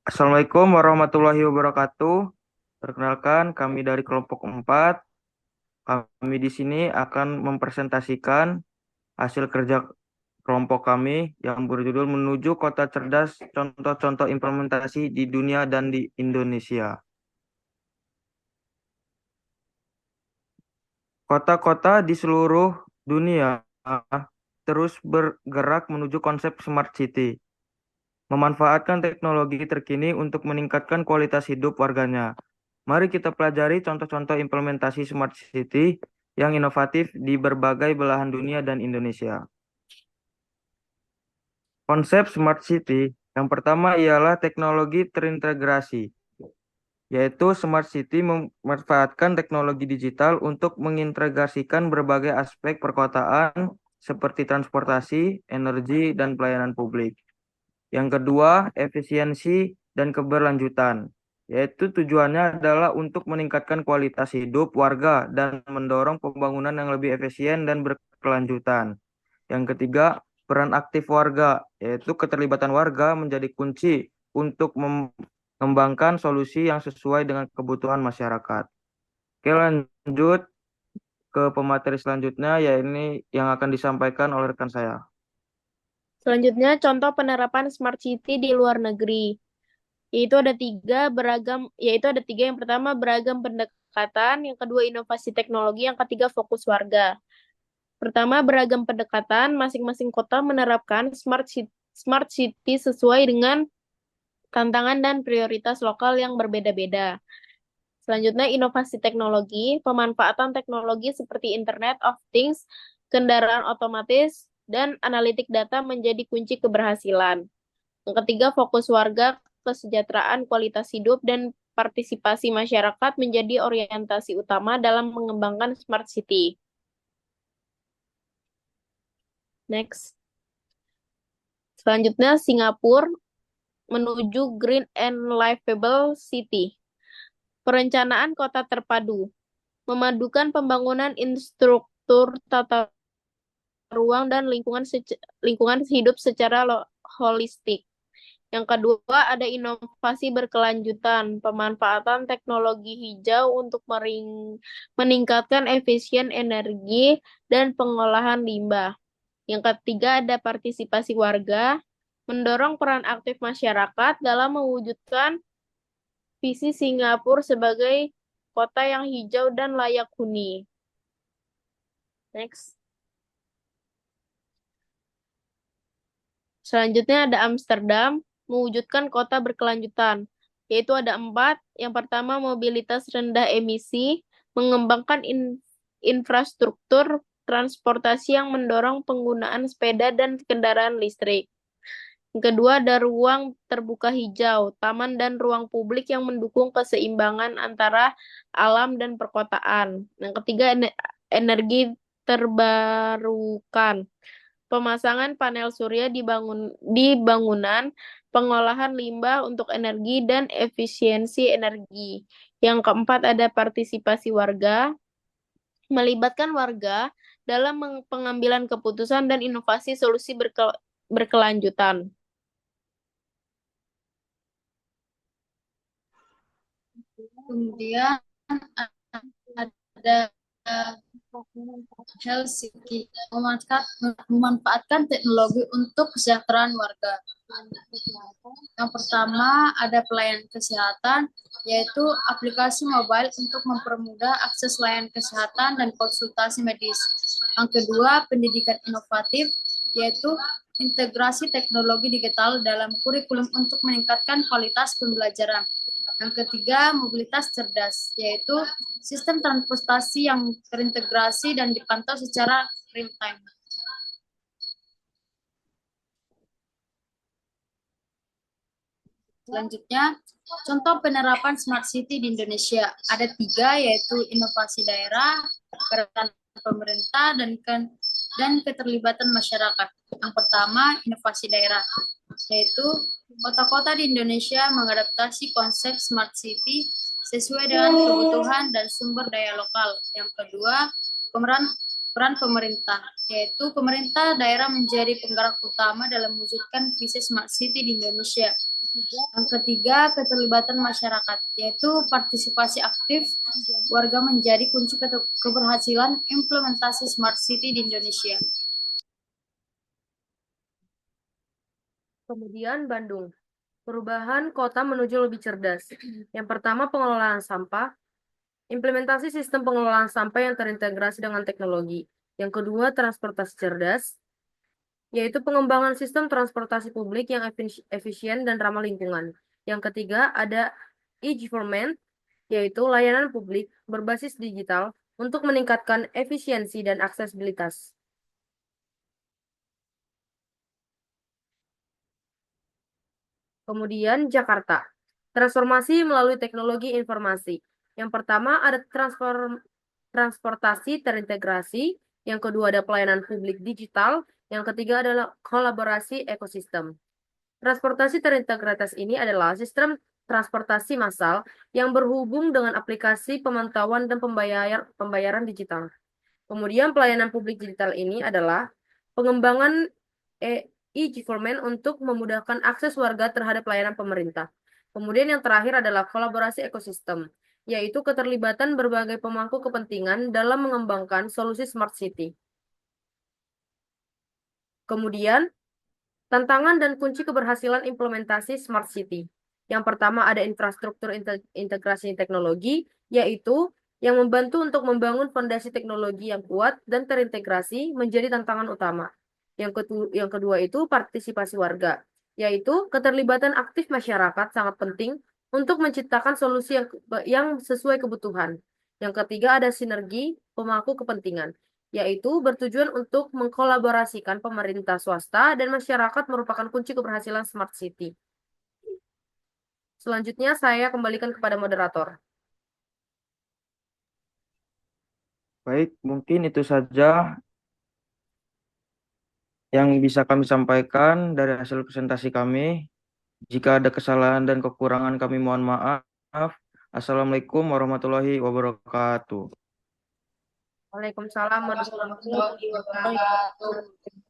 Assalamualaikum warahmatullahi wabarakatuh. Perkenalkan, kami dari kelompok 4. Kami di sini akan mempresentasikan hasil kerja kelompok kami yang berjudul Menuju Kota Cerdas, Contoh-contoh Implementasi di Dunia dan di Indonesia. Kota-kota di seluruh dunia terus bergerak menuju konsep Smart City, memanfaatkan teknologi terkini untuk meningkatkan kualitas hidup warganya. Mari kita pelajari contoh-contoh implementasi Smart City yang inovatif di berbagai belahan dunia dan Indonesia. Konsep Smart City yang pertama ialah teknologi terintegrasi, yaitu Smart City memanfaatkan teknologi digital untuk mengintegrasikan berbagai aspek perkotaan seperti transportasi, energi, dan pelayanan publik. Yang kedua, efisiensi dan keberlanjutan, yaitu tujuannya adalah untuk meningkatkan kualitas hidup warga dan mendorong pembangunan yang lebih efisien dan berkelanjutan. Yang ketiga, peran aktif warga, yaitu keterlibatan warga menjadi kunci untuk mengembangkan solusi yang sesuai dengan kebutuhan masyarakat. Oke, lanjut ke pemateri selanjutnya, yaitu yang akan disampaikan oleh rekan saya. Selanjutnya, contoh penerapan Smart City di luar negeri. Yaitu ada tiga. Yang pertama, beragam pendekatan. Yang kedua, inovasi teknologi. Yang ketiga, fokus warga. Pertama, beragam pendekatan. Masing-masing kota menerapkan Smart City sesuai dengan tantangan dan prioritas lokal yang berbeda-beda. Selanjutnya, inovasi teknologi, pemanfaatan teknologi seperti Internet of Things, kendaraan otomatis, dan analitik data menjadi kunci keberhasilan. Yang ketiga, fokus warga, kesejahteraan, kualitas hidup, dan partisipasi masyarakat menjadi orientasi utama dalam mengembangkan Smart City. Next. Selanjutnya, Singapura menuju Green and Livable City. Perencanaan kota terpadu memadukan pembangunan infrastruktur tata ruang dan lingkungan hidup secara holistik. Yang kedua, ada inovasi berkelanjutan, pemanfaatan teknologi hijau untuk meningkatkan efisien energi dan pengolahan limbah. Yang ketiga, ada partisipasi warga, mendorong peran aktif masyarakat dalam mewujudkan visi Singapura sebagai kota yang hijau dan layak huni. Next. Selanjutnya ada Amsterdam, mewujudkan kota berkelanjutan, yaitu ada 4. Yang pertama, mobilitas rendah emisi, mengembangkan infrastruktur transportasi yang mendorong penggunaan sepeda dan kendaraan listrik. Yang kedua, ada ruang terbuka hijau, taman dan ruang publik yang mendukung keseimbangan antara alam dan perkotaan. Yang ketiga, energi terbarukan, pemasangan panel surya di bangunan, pengolahan limbah untuk energi, dan efisiensi energi. Yang keempat ada partisipasi warga, melibatkan warga dalam pengambilan keputusan dan inovasi solusi berkelanjutan. Kemudian ada Helsinki memanfaatkan teknologi untuk kesejahteraan warga. Yang pertama ada pelayanan kesehatan, yaitu aplikasi mobile untuk mempermudah akses layanan kesehatan dan konsultasi medis. Yang kedua, pendidikan inovatif, yaitu integrasi teknologi digital dalam kurikulum untuk meningkatkan kualitas pembelajaran. Yang ketiga, mobilitas cerdas, yaitu sistem transportasi yang terintegrasi dan dipantau secara real time. Selanjutnya, contoh penerapan Smart City di Indonesia. Ada 3, yaitu inovasi daerah, peran pemerintah, dan keterlibatan masyarakat. Yang pertama, inovasi daerah, yaitu kota-kota di Indonesia mengadaptasi konsep Smart City sesuai dengan kebutuhan dan sumber daya lokal. Yang kedua, pemeran peran pemerintah, yaitu pemerintah daerah menjadi penggerak utama dalam mewujudkan visi Smart City di Indonesia. Yang ketiga, keterlibatan masyarakat, yaitu partisipasi aktif warga menjadi kunci keberhasilan implementasi Smart City di Indonesia. Kemudian Bandung, perubahan kota menuju lebih cerdas. Yang pertama, pengelolaan sampah, implementasi sistem pengelolaan sampah yang terintegrasi dengan teknologi. Yang kedua, transportasi cerdas, yaitu pengembangan sistem transportasi publik yang efisien dan ramah lingkungan. Yang ketiga, ada e-government, yaitu layanan publik berbasis digital untuk meningkatkan efisiensi dan aksesibilitas. Kemudian Jakarta, transformasi melalui teknologi informasi. Yang pertama ada transportasi terintegrasi, yang kedua ada pelayanan publik digital, yang ketiga adalah kolaborasi ekosistem. Transportasi terintegratas ini adalah sistem transportasi massal yang berhubung dengan aplikasi pemantauan dan pembayaran digital. Kemudian pelayanan publik digital ini adalah pengembangan e-government untuk memudahkan akses warga terhadap layanan pemerintah. Kemudian yang terakhir adalah kolaborasi ekosistem, yaitu keterlibatan berbagai pemangku kepentingan dalam mengembangkan solusi Smart City. Kemudian, tantangan dan kunci keberhasilan implementasi Smart City. Yang pertama ada infrastruktur integrasi teknologi, yaitu yang membantu untuk membangun fondasi teknologi yang kuat dan terintegrasi menjadi tantangan utama. Yang kedua itu partisipasi warga, yaitu keterlibatan aktif masyarakat sangat penting untuk menciptakan solusi yang sesuai kebutuhan. Yang ketiga ada sinergi pemangku kepentingan, yaitu bertujuan untuk mengkolaborasikan pemerintah swasta dan masyarakat merupakan kunci keberhasilan Smart City. Selanjutnya saya kembalikan kepada moderator. Baik, mungkin itu saja yang bisa kami sampaikan dari hasil presentasi kami. Jika ada kesalahan dan kekurangan kami mohon maaf. Assalamualaikum warahmatullahi wabarakatuh. Waalaikumsalam warahmatullahi wabarakatuh.